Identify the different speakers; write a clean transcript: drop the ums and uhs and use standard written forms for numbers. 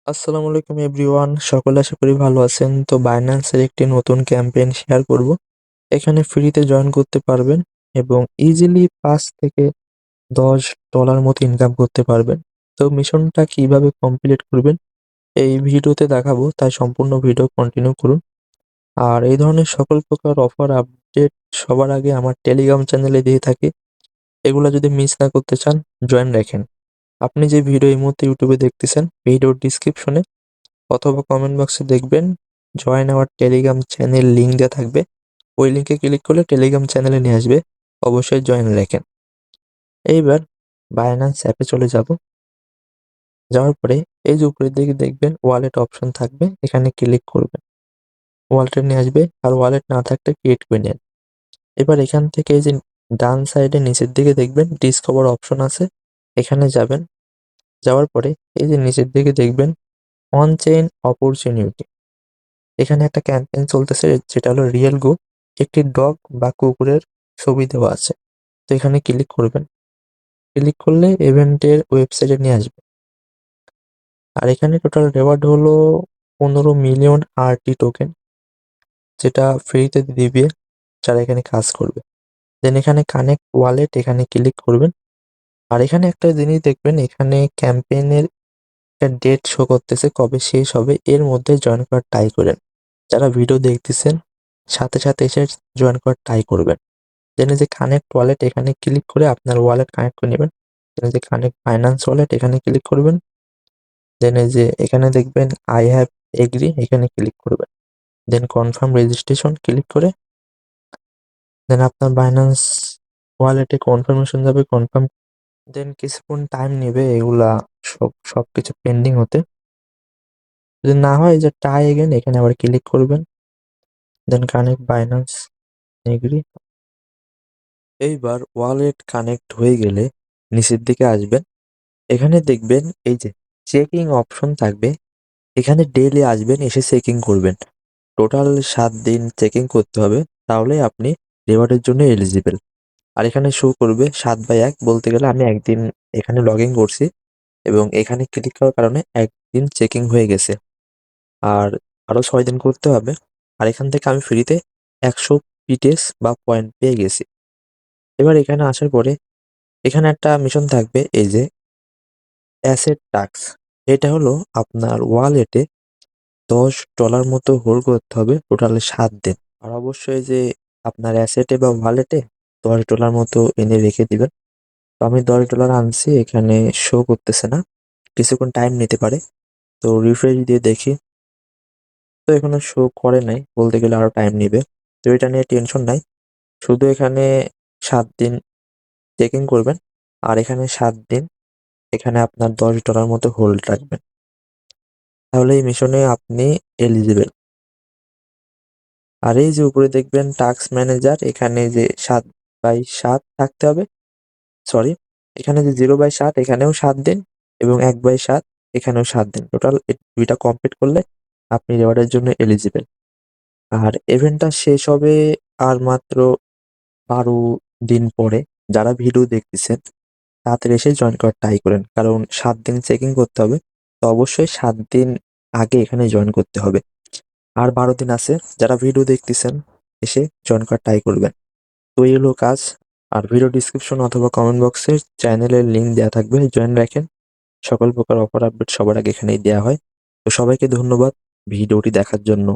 Speaker 1: আসসালামু আলাইকুম এভরিওয়ান, সকলে আশা করি ভালো আছেন। তো বাইন্যান্সের একটি নতুন ক্যাম্পেইন শেয়ার করব। এখানে ফ্রিতে জয়েন করতে পারবেন এবং ইজিলি 5 থেকে $10 মতো ইনকাম করতে পারবেন। তো মিশনটা কিভাবে কমপ্লিট করবেন এই ভিডিওতে দেখাবো, তাই সম্পূর্ণ ভিডিও কন্টিনিউ করুন। আর এই ধরনের সকল প্রকার অফার আপডেট সবার আগে আমার টেলিগ্রাম চ্যানেলে দিয়ে থাকি। এগুলা যদি মিস না করতে চান, জয়েন রাখেন। আপনি যে ভিডিও এই মুহূর্তে ইউটিউবে দেখতেছেন, ভিডিওর ডিসক্রিপশনে অথবা কমেন্ট বক্সে দেখবেন join our Telegram channel link দেওয়া থাকবে। ওই লিঙ্কে ক্লিক করলে টেলিগ্রাম চ্যানেলে নিয়ে আসবে। অবশ্যই জয়েন রাখেন। এইবার বাইন্যান্স অ্যাপে চলে যাব। যাওয়ার পরে এই যে উপরের দিকে দেখবেন ওয়ালেট অপশন থাকবে, এখানে ক্লিক করবেন। ওয়ালেটে নিয়ে আসবে, আর ওয়ালেট না থাকলে ক্রিয়েট করে নেন। এবার এখান থেকে এই যে ডান সাইডে নিচের দিকে দেখবেন ডিসকভার অপশন আছে, এখানে যাবেন। যাওয়ার পরে এই যে নিচের দিকে দেখবেন অন চেইন অপরচুনিটি, এখানে একটা ক্যাম্পেইন চলতেছে যেটা হলো রিয়েল গো। একটি ডগ বা কুকুরের ছবি দেওয়া আছে, তো এখানে ক্লিক করবেন। ক্লিক করলে ইভেন্টের ওয়েবসাইটে নিয়ে আসবে। আর এখানে টোটাল রেওয়ার্ড হলো 15 মিলিয়ন আরটি টোকেন, যেটা ফ্রিতে দিবে যারা এখানে কাজ করবে। দেন এখানে কানেক্ট ওয়ালেট, এখানে ক্লিক করবেন। আর এখানে একটা জিনিস দেখবেন, এখানে ক্যাম্পেইনের একটা ডেট শো করতেছে, কবে শেষ হবে। এর মধ্যে জয়েন করার ট্রাই করেন। যারা ভিডিও দেখতেছেন সাথে সাথে এসে জয়েন করার ট্রাই করবেন। দেন এই যে কানেক্ট ওয়ালেট, এখানে ক্লিক করে আপনার ওয়ালেট কানেক্ট করে নেবেন। দেন এই যে কানেক্ট ফাইন্যান্স ওয়ালেট, এখানে ক্লিক করবেন। দেন এই যে এখানে দেখবেন আই হ্যাভ এগ্রি, এখানে ক্লিক করবেন। দেন কনফার্ম রেজিস্ট্রেশন ক্লিক করে দেন আপনার বাইন্যান্স ওয়ালেটে কনফার্মেশন যাবে, কনফার্ম। দেন কিছুক্ষণ টাইম নেবে এগুলা সবকিছু পেন্ডিং হতে। যদি না হয় যে ট্রাই এগেন, এখানে আবার ক্লিক করবেন। Then connect Binance agree. এইবার ওয়ালেট কানেক্ট হয়ে গেলে নিচের দিকে আসবেন। এখানে দেখবেন এই যে চেকিং অপশন থাকবে, এখানে ডেইলি আসবেন, এসে চেকিং করবেন। টোটাল 7 দিন চেকিং করতে হবে, তাহলে আপনি রিওয়ার্ডের জন্য এলিজিবল। আর এখানে শো করবে 7/1, বলতে গেলে আমি একদিন এখানে লগ ইন করছি এবং এখানে ক্লিক করার কারণে একদিন চেকিং হয়ে গেছে। আর আরো 6 দিন করতে হবে। আর এখান থেকে আমি ফ্রিতে 100 পিটেস বা পয়েন্ট পেয়ে গেছি। এবার এখানে আসার পরে এখানে একটা মিশন থাকবে, এই যে অ্যাসেট টাস্ক। এটা হলো আপনার ওয়ালেটে $10 মতো হোল্ড করতে হবে টোটাল 7 দিন। আর অবশ্যই যে আপনার অ্যাসেটে বা ওয়ালেটে $10 মতো এনে রেখে দিবেন। তো আমি $10 আনছি, এখানে শো করতেছে না, কিছুক্ষণ টাইম নিতে পারে। তো রিফ্রেশ দিয়ে দেখি, তো এখানে শো করে নাই, বলতে গেলে আরো টাইম নিবে। তো এটা নিয়ে টেনশন নাই, শুধু এখানে 7 দিন চেকিং করবেন। আর এখানে 7 দিন এখানে আপনার $10 মতো হোল্ড রাখবেন, তাহলে এই মিশনে আপনি এলিজিবল। আর এই যে উপরে দেখবেন টাস্ক ম্যানেজার, এখানে যে 7/7 থাকতে হবে। সরি, এখানে যে 0/7 এখানেও 7 দিন এবং 1/7 এখানেও 7 দিন, টোটাল দুইটা কমপ্লিট করলে আপনি রেওয়ার্ডের জন্য এলিজিবল। আর ইভেন্টটা শেষ হবে আর মাত্র 12 দিন পরে। যারা ভিডিও দেখতেছেন তাড়াতাড়ি এসে জয়েন করার ট্রাই করেন, কারণ 7 দিন চেকিং করতে হবে। তো অবশ্যই 7 দিন আগে এখানে জয়েন করতে হবে। আর 12 দিন আছে, যারা ভিডিও দেখতেছেন এসে জয়েন করার ট্রাই করবেন। তো এই হলো কাজ। আর ভিডিও ডিসক্রিপশন অথবা কমেন্ট বক্সে চ্যানেলের লিঙ্ক দেওয়া থাকবে, জয়েন রাখেন। সকল প্রকার অফার আপডেট সবার আগে এখানেই দেওয়া হয়। তো সবাইকে ধন্যবাদ ভিডিওটি দেখার জন্য।